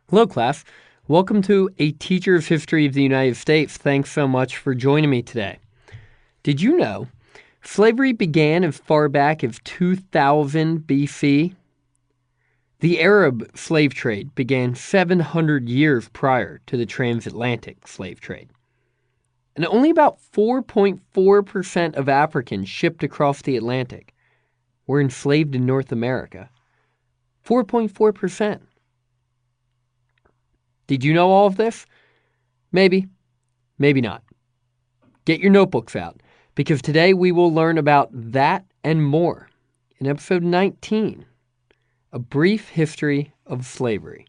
Hello, class. Welcome to A Teacher's History of the United States. Thanks so much for joining me today. Did you know slavery began as far back as 2000 BC? The Arab slave trade began 700 years prior to the transatlantic slave trade. And only about 4.4% of Africans shipped across the Atlantic were enslaved in North America. 4.4%. Did you know all of this? Maybe, maybe not. Get your notebooks out, because today we will learn about that and more in episode 19, A Brief History of Slavery.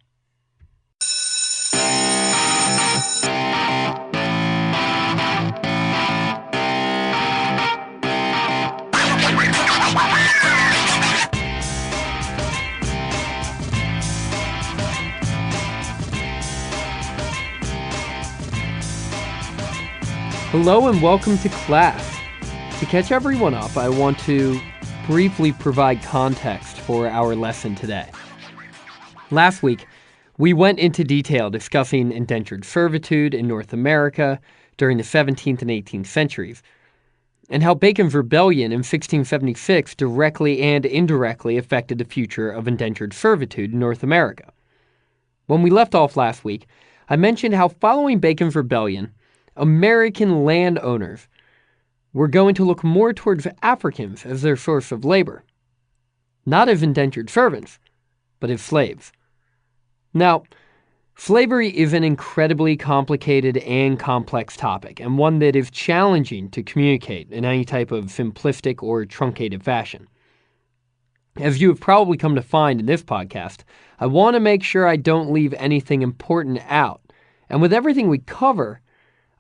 Hello and welcome to class. To catch everyone up, I want to briefly provide context for our lesson today. Last week, we went into detail discussing indentured servitude in North America during the 17th and 18th centuries, and how Bacon's rebellion in 1676 directly and indirectly affected the future of indentured servitude in North America. When we left off last week, I mentioned how following Bacon's rebellion, American landowners were going to look more towards Africans as their source of labor, not as indentured servants, but as slaves. Now, slavery is an incredibly complicated and complex topic, and one that is challenging to communicate in any type of simplistic or truncated fashion. As you have probably come to find in this podcast, I want to make sure I don't leave anything important out, and with everything we cover,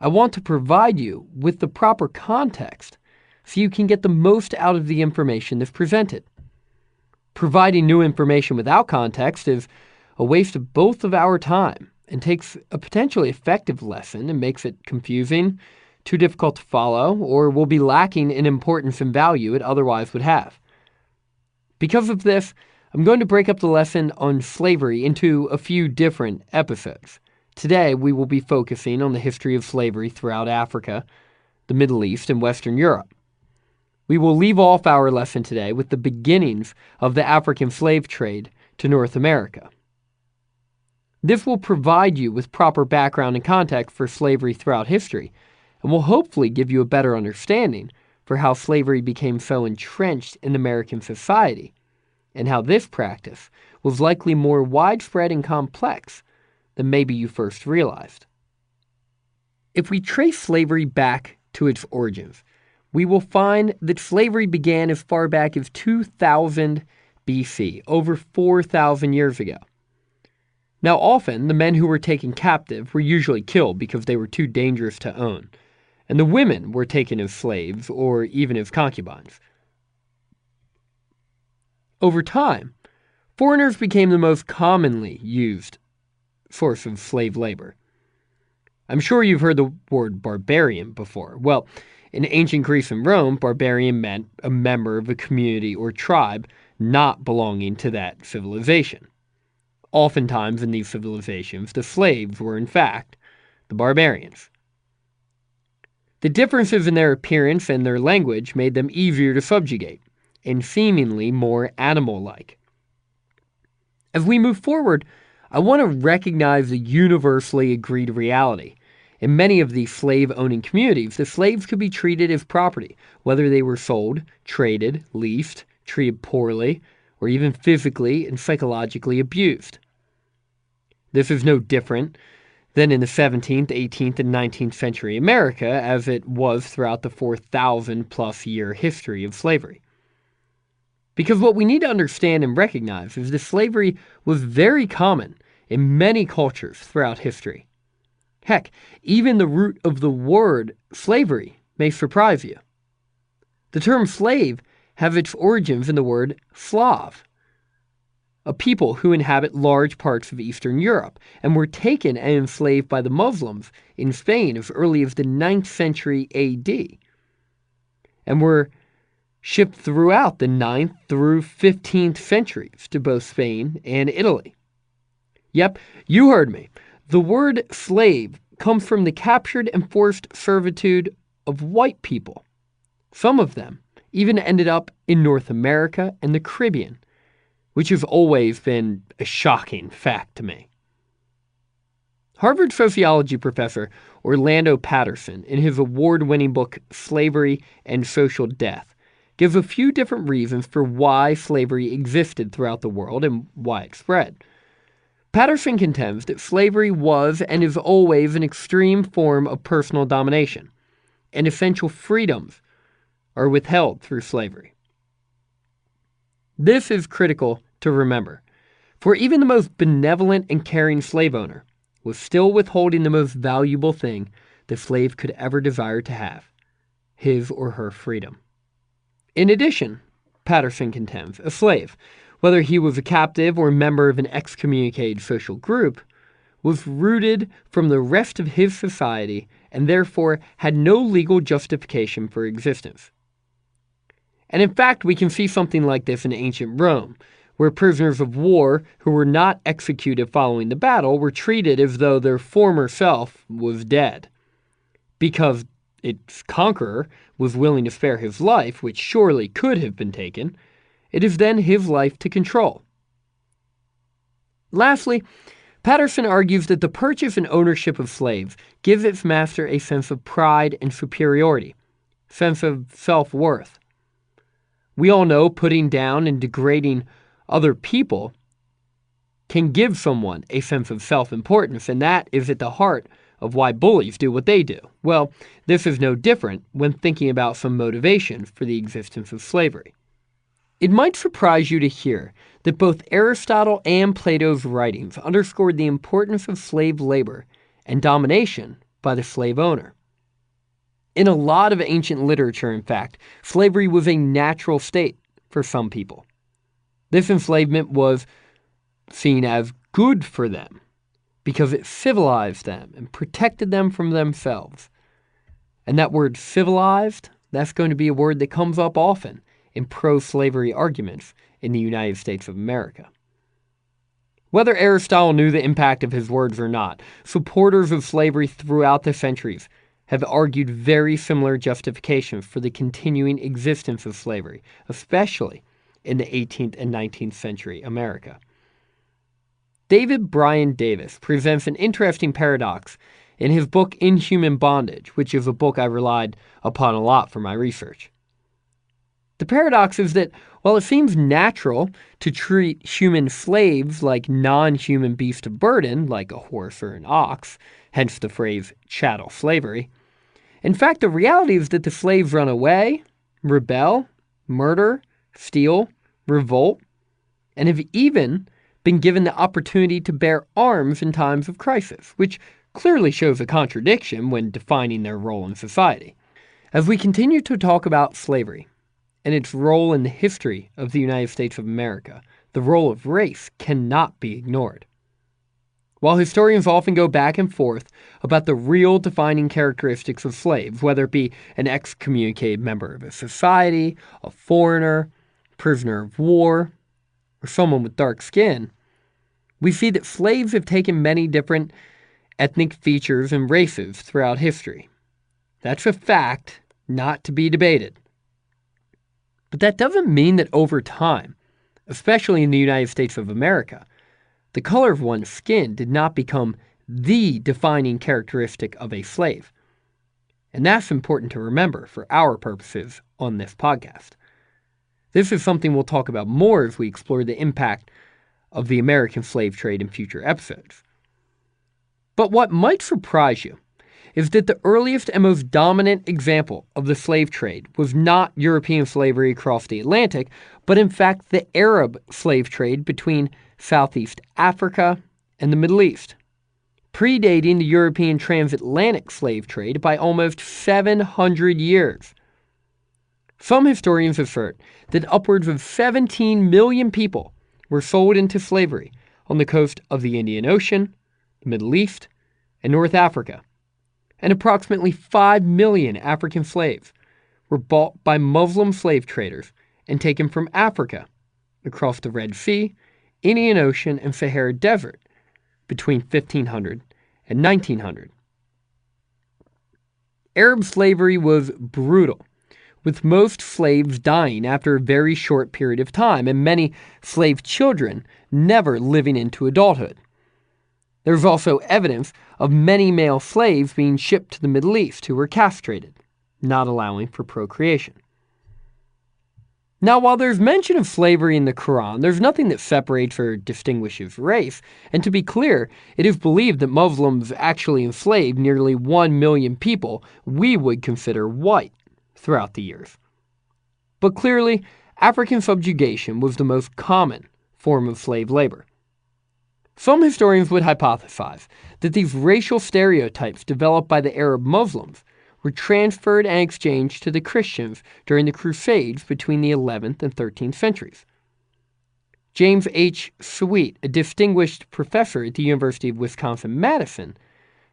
I want to provide you with the proper context so you can get the most out of the information that's presented. Providing new information without context is a waste of both of our time and takes a potentially effective lesson and makes it confusing, too difficult to follow, or will be lacking in importance and value it otherwise would have. Because of this, I'm going to break up the lesson on slavery into a few different episodes. Today, we will be focusing on the history of slavery throughout Africa, the Middle East, and Western Europe. We will leave off our lesson today with the beginnings of the African slave trade to North America. This will provide you with proper background and context for slavery throughout history, and will hopefully give you a better understanding for how slavery became so entrenched in American society, and how this practice was likely more widespread and complex than maybe you first realized. If we trace slavery back to its origins, we will find that slavery began as far back as 2000 BC, over 4,000 years ago. Now, often, the men who were taken captive were usually killed because they were too dangerous to own, and the women were taken as slaves or even as concubines. Over time, foreigners became the most commonly used source of slave labor. I'm sure you've heard the word barbarian before. Well, in ancient Greece and Rome, barbarian meant a member of a community or tribe not belonging to that civilization. Oftentimes in these civilizations, the slaves were in fact the barbarians. The differences in their appearance and their language made them easier to subjugate and seemingly more animal-like. As we move forward, I want to recognize the universally agreed reality. In many of these slave-owning communities, the slaves could be treated as property, whether they were sold, traded, leased, treated poorly, or even physically and psychologically abused. This is no different than in the 17th, 18th, and 19th century America as it was throughout the 4,000-plus year history of slavery. Because what we need to understand and recognize is that slavery was very common in many cultures throughout history. Heck, even the root of the word slavery may surprise you. The term slave has its origins in the word Slav, a people who inhabit large parts of Eastern Europe and were taken and enslaved by the Muslims in Spain as early as the 9th century AD, and were shipped throughout the 9th through 15th centuries to both Spain and Italy. Yep, you heard me. The word slave comes from the captured and forced servitude of white people. Some of them even ended up in North America and the Caribbean, which has always been a shocking fact to me. Harvard sociology professor Orlando Patterson, in his award-winning book Slavery and Social Death, gives a few different reasons for why slavery existed throughout the world and why it spread. Patterson contends that slavery was and is always an extreme form of personal domination, and essential freedoms are withheld through slavery. This is critical to remember, for even the most benevolent and caring slave owner was still withholding the most valuable thing the slave could ever desire to have, his or her freedom. In addition, Patterson contends, a slave, whether he was a captive or a member of an excommunicated social group, was rooted from the rest of his society and therefore had no legal justification for existence. And in fact, we can see something like this in ancient Rome, where prisoners of war who were not executed following the battle were treated as though their former self was dead. Because its conqueror was willing to spare his life, which surely could have been taken, it is then his life to control. Lastly, Patterson argues that the purchase and ownership of slaves gives its master a sense of pride and superiority, sense of self-worth. We all know putting down and degrading other people can give someone a sense of self-importance, and that is at the heart of why bullies do what they do. Well, this is no different when thinking about some motivation for the existence of slavery. It might surprise you to hear that both Aristotle and Plato's writings underscored the importance of slave labor and domination by the slave owner. In a lot of ancient literature, in fact, slavery was a natural state for some people. This enslavement was seen as good for them because it civilized them and protected them from themselves. And that word civilized, that's going to be a word that comes up often in pro-slavery arguments in the United States of America. Whether Aristotle knew the impact of his words or not, supporters of slavery throughout the centuries have argued very similar justifications for the continuing existence of slavery, especially in the 18th and 19th century America. David Bryan Davis presents an interesting paradox in his book Inhuman Bondage, which is a book I relied upon a lot for my research. The paradox is that while it seems natural to treat human slaves like non-human beasts of burden, like a horse or an ox, hence the phrase chattel slavery, in fact, the reality is that the slaves run away, rebel, murder, steal, revolt, and have even been given the opportunity to bear arms in times of crisis, which clearly shows a contradiction when defining their role in society. As we continue to talk about slavery and its role in the history of the United States of America, the role of race cannot be ignored. While historians often go back and forth about the real defining characteristics of slaves, whether it be an excommunicated member of a society, a foreigner, prisoner of war, or someone with dark skin, we see that slaves have taken many different ethnic features and races throughout history. That's a fact, not to be debated. But that doesn't mean that over time, especially in the United States of America, the color of one's skin did not become the defining characteristic of a slave. And that's important to remember for our purposes on this podcast. This is something we'll talk about more as we explore the impact of the American slave trade in future episodes. But what might surprise you is that the earliest and most dominant example of the slave trade was not European slavery across the Atlantic, but in fact the Arab slave trade between Southeast Africa and the Middle East, predating the European transatlantic slave trade by almost 700 years. Some historians assert that upwards of 17 million people were sold into slavery on the coast of the Indian Ocean, the Middle East, and North Africa, and approximately 5 million African slaves were bought by Muslim slave traders and taken from Africa across the Red Sea, Indian Ocean, and Sahara Desert between 1500 and 1900. Arab slavery was brutal, with most slaves dying after a very short period of time and many slave children never living into adulthood. There is also evidence of many male slaves being shipped to the Middle East who were castrated, not allowing for procreation. Now, while there's mention of slavery in the Quran, there's nothing that separates or distinguishes race, and to be clear, it is believed that Muslims actually enslaved nearly 1 million people we would consider white throughout the years. But clearly, African subjugation was the most common form of slave labor. Some historians would hypothesize that these racial stereotypes developed by the Arab Muslims were transferred and exchanged to the Christians during the Crusades between the 11th and 13th centuries. James H. Sweet, a distinguished professor at the University of Wisconsin-Madison,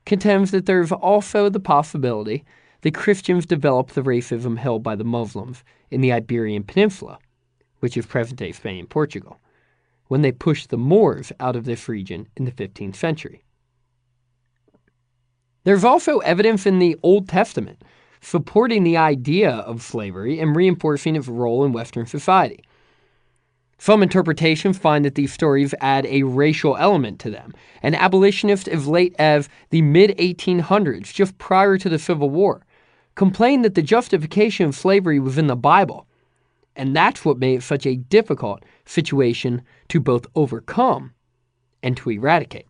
contends that there is also the possibility that Christians developed the racism held by the Muslims in the Iberian Peninsula, which is present-day Spain and Portugal, when they pushed the Moors out of this region in the 15th century. There's also evidence in the Old Testament supporting the idea of slavery and reinforcing its role in Western society. Some interpretations find that these stories add a racial element to them, and abolitionists as late as the mid-1800s, just prior to the Civil War, complained that the justification of slavery was in the Bible, and that's what made it such a difficult situation to both overcome and to eradicate.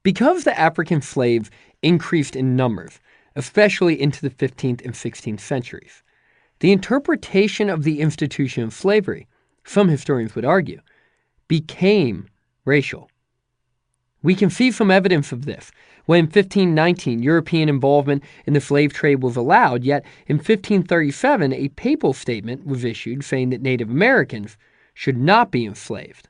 Because the African slaves increased in numbers, especially into the 15th and 16th centuries, the interpretation of the institution of slavery, some historians would argue, became racial. We can see some evidence of this when in 1519 European involvement in the slave trade was allowed, yet in 1537 a papal statement was issued saying that Native Americans should not be enslaved.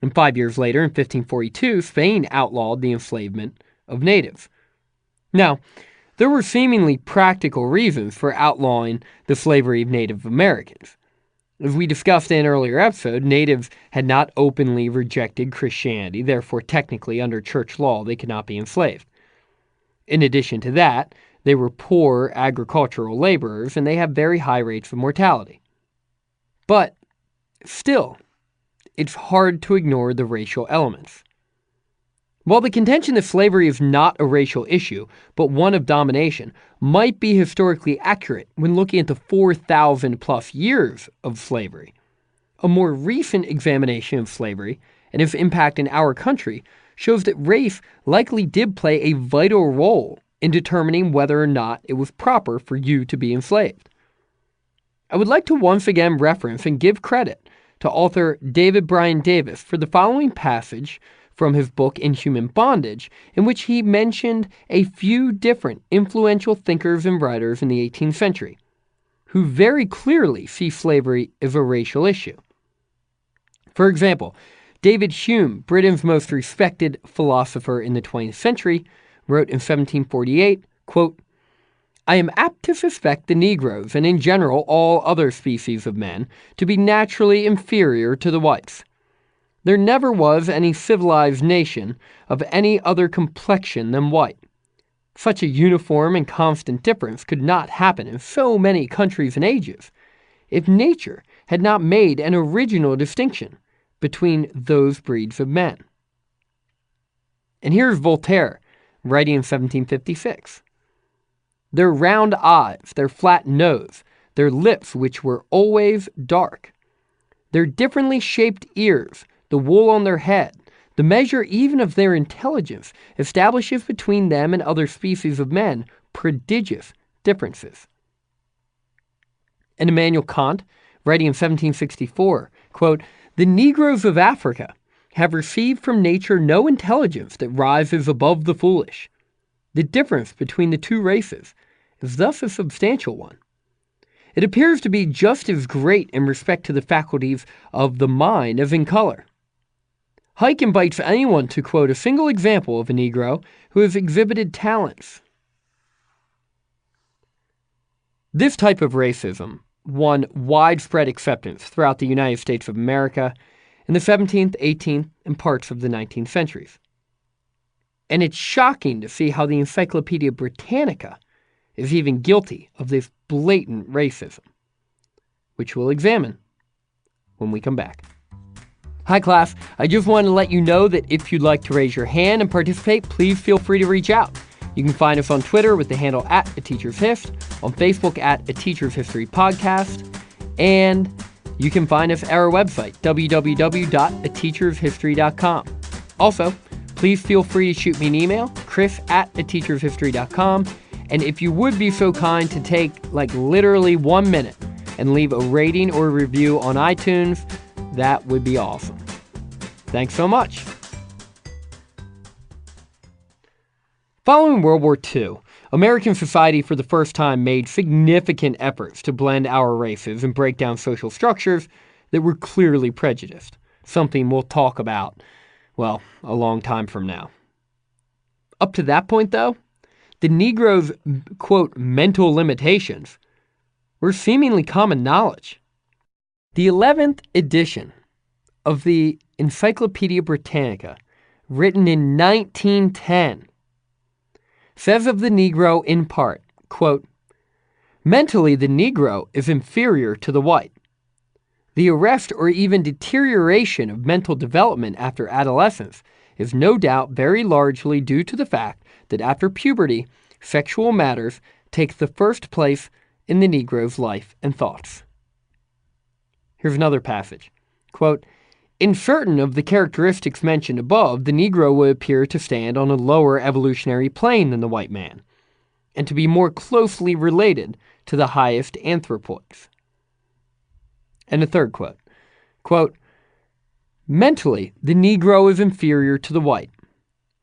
And 5 years later, in 1542, Spain outlawed the enslavement of natives. Now, there were seemingly practical reasons for outlawing the slavery of Native Americans. As we discussed in an earlier episode, natives had not openly rejected Christianity, therefore technically under church law they could not be enslaved. In addition to that, they were poor agricultural laborers and they had very high rates of mortality. But still, it's hard to ignore the racial elements. While the contention that slavery is not a racial issue, but one of domination, might be historically accurate when looking at the 4,000 plus years of slavery, a more recent examination of slavery and its impact in our country shows that race likely did play a vital role in determining whether or not it was proper for you to be enslaved. I would like to once again reference and give credit to author David Bryan Davis for the following passage from his book Inhuman Bondage, in which he mentioned a few different influential thinkers and writers in the 18th century, who very clearly see slavery as a racial issue. For example, David Hume, Britain's most respected philosopher in the 20th century, wrote in 1748, quote, "I am apt to suspect the Negroes, and in general all other species of men, to be naturally inferior to the whites. There never was any civilized nation of any other complexion than white. Such a uniform and constant difference could not happen in so many countries and ages, if nature had not made an original distinction between those breeds of men." And here's Voltaire, writing in 1756. "Their round eyes, their flat nose, their lips which were always dark, their differently shaped ears, the wool on their head, the measure even of their intelligence, establishes between them and other species of men prodigious differences." And Immanuel Kant, writing in 1764, quote, "The Negroes of Africa have received from nature no intelligence that rises above the foolish. The difference between the two races is thus a substantial one. It appears to be just as great in respect to the faculties of the mind as in color. Huyck invites anyone to quote a single example of a Negro who has exhibited talents." This type of racism won widespread acceptance throughout the United States of America in the 17th, 18th, and parts of the 19th centuries. And it's shocking to see how the Encyclopedia Britannica is even guilty of this blatant racism, which we'll examine when we come back. Hi, class. I just wanted to let you know that if you'd like to raise your hand and participate, please feel free to reach out. You can find us on Twitter with the handle @ATeachersHist, on Facebook @ATeachersHistoryPodcast, and you can find us at our website, www.ateachershistory.com. Also, please feel free to shoot me an email, chris@ateachershistory.com, and if you would be so kind to take literally 1 minute and leave a rating or review on iTunes, that would be awesome. Thanks so much. Following World War II, American society for the first time made significant efforts to blend our races and break down social structures that were clearly prejudiced, something we'll talk about, a long time from now. Up to that point, though, the Negro's, quote, mental limitations were seemingly common knowledge. The 11th edition of the Encyclopedia Britannica, written in 1910, says of the Negro in part, quote, mentally the Negro is inferior to the white. The arrest or even deterioration of mental development after adolescence is no doubt very largely due to the fact that after puberty, sexual matters take the first place in the Negro's life and thoughts. Here's another passage. Quote, in certain of the characteristics mentioned above, the Negro would appear to stand on a lower evolutionary plane than the white man, and to be more closely related to the highest anthropoids. And a third quote. Quote, mentally, the Negro is inferior to the white.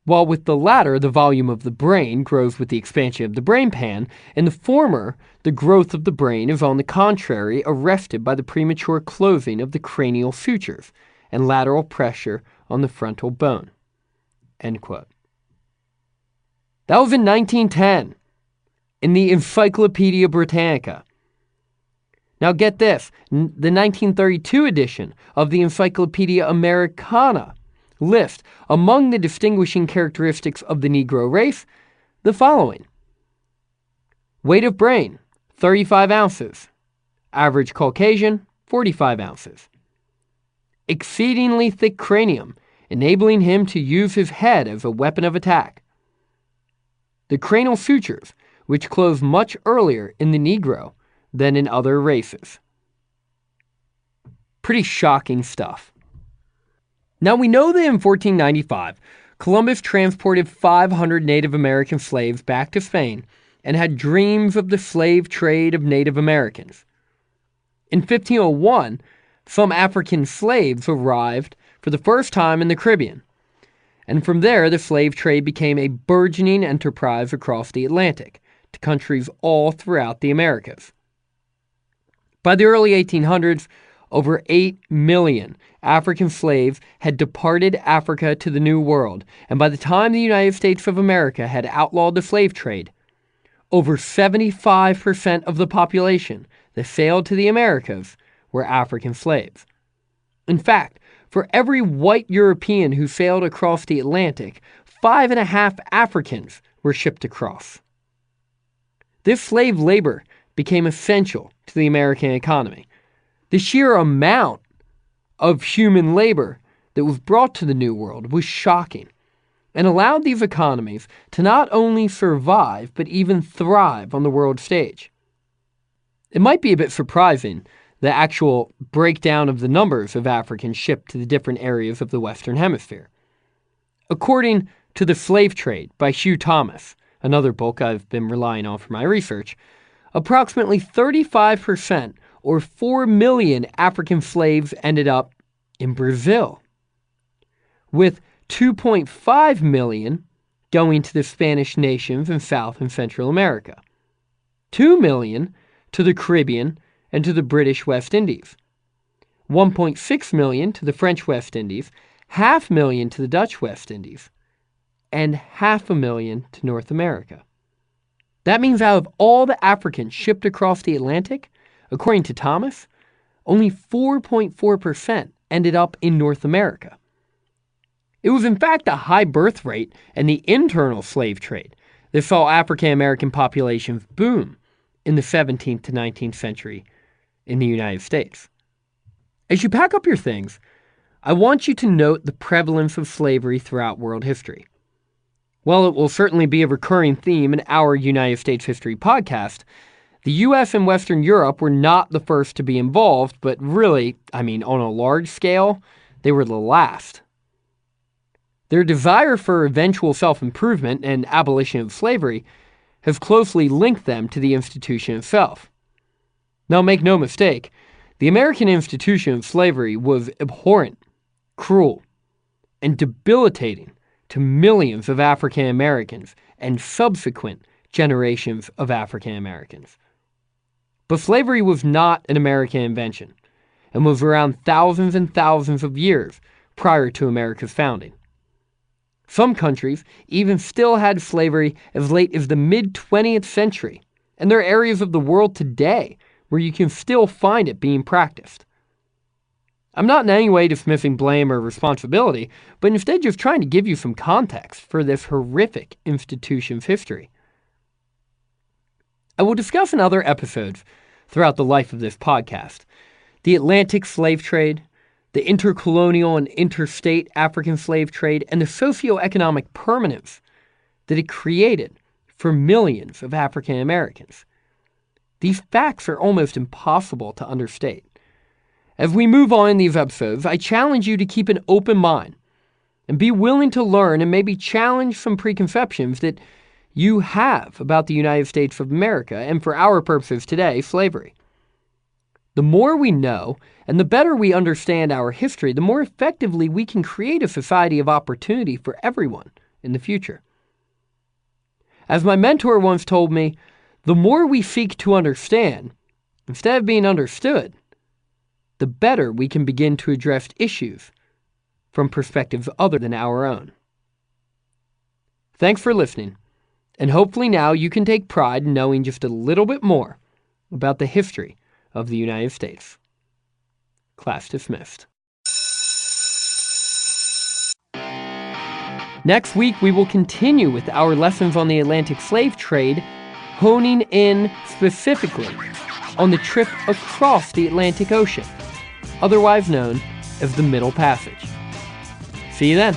While with the latter, the volume of the brain grows with the expansion of the brain pan, in the former, the growth of the brain is on the contrary arrested by the premature closing of the cranial sutures and lateral pressure on the frontal bone. End quote. That was in 1910, in the Encyclopedia Britannica. Now get this, the 1932 edition of the Encyclopedia Americana lists among the distinguishing characteristics of the Negro race the following. Weight of brain, 35 ounces. Average Caucasian, 45 ounces. Exceedingly thick cranium, enabling him to use his head as a weapon of attack. The cranial sutures, which close much earlier in the Negro than in other races. Pretty shocking stuff. Now we know that in 1495, Columbus transported 500 Native American slaves back to Spain and had dreams of the slave trade of Native Americans. In 1501, some African slaves arrived for the first time in the Caribbean, and from there the slave trade became a burgeoning enterprise across the Atlantic to countries all throughout the Americas. By the early 1800s, over 8 million African slaves had departed Africa to the New World, and by the time the United States of America had outlawed the slave trade, over 75% of the population that sailed to the Americas were African slaves. In fact, for every white European who sailed across the Atlantic, 5.5 Africans were shipped across. This slave labor became essential to the American economy. The sheer amount of human labor that was brought to the New World was shocking and allowed these economies to not only survive but even thrive on the world stage. It might be a bit surprising, the actual breakdown of the numbers of Africans shipped to the different areas of the Western Hemisphere. According to The Slave Trade by Hugh Thomas, another book I've been relying on for my research, approximately 35% or 4 million African slaves ended up in Brazil, with 2.5 million going to the Spanish nations in South and Central America, 2 million to the Caribbean and to the British West Indies, 1.6 million to the French West Indies, 500,000 to the Dutch West Indies, and 500,000 to North America. That means out of all the Africans shipped across the Atlantic, according to Thomas, only 4.4% ended up in North America. It was in fact the high birth rate and the internal slave trade that saw African American populations boom in the 17th to 19th century in the United States. As you pack up your things, I want you to note the prevalence of slavery throughout world history. While it will certainly be a recurring theme in our United States History podcast, the U.S. and Western Europe were not the first to be involved, but really, on a large scale, they were the last. Their desire for eventual self-improvement and abolition of slavery has closely linked them to the institution itself. Now, make no mistake, the American institution of slavery was abhorrent, cruel, and debilitating to millions of African Americans and subsequent generations of African Americans. But slavery was not an American invention and was around thousands and thousands of years prior to America's founding. Some countries even still had slavery as late as the mid-20th century, and there are areas of the world today where you can still find it being practiced. I'm not in any way dismissing blame or responsibility, but instead just trying to give you some context for this horrific institution's history. I will discuss in other episodes throughout the life of this podcast the Atlantic slave trade, the intercolonial and interstate African slave trade, and the socioeconomic permanence that it created for millions of African Americans. These facts are almost impossible to understate. As we move on in these episodes, I challenge you to keep an open mind and be willing to learn and maybe challenge some preconceptions that you have about the United States of America and, for our purposes today, slavery. The more we know and the better we understand our history, the more effectively we can create a society of opportunity for everyone in the future. As my mentor once told me, the more we seek to understand, instead of being understood, the better we can begin to address issues from perspectives other than our own. Thanks for listening, and hopefully now you can take pride in knowing just a little bit more about the history of the United States. Class dismissed. Next week, we will continue with our lessons on the Atlantic slave trade, honing in specifically on the trip across the Atlantic Ocean, otherwise known as the Middle Passage. See you then.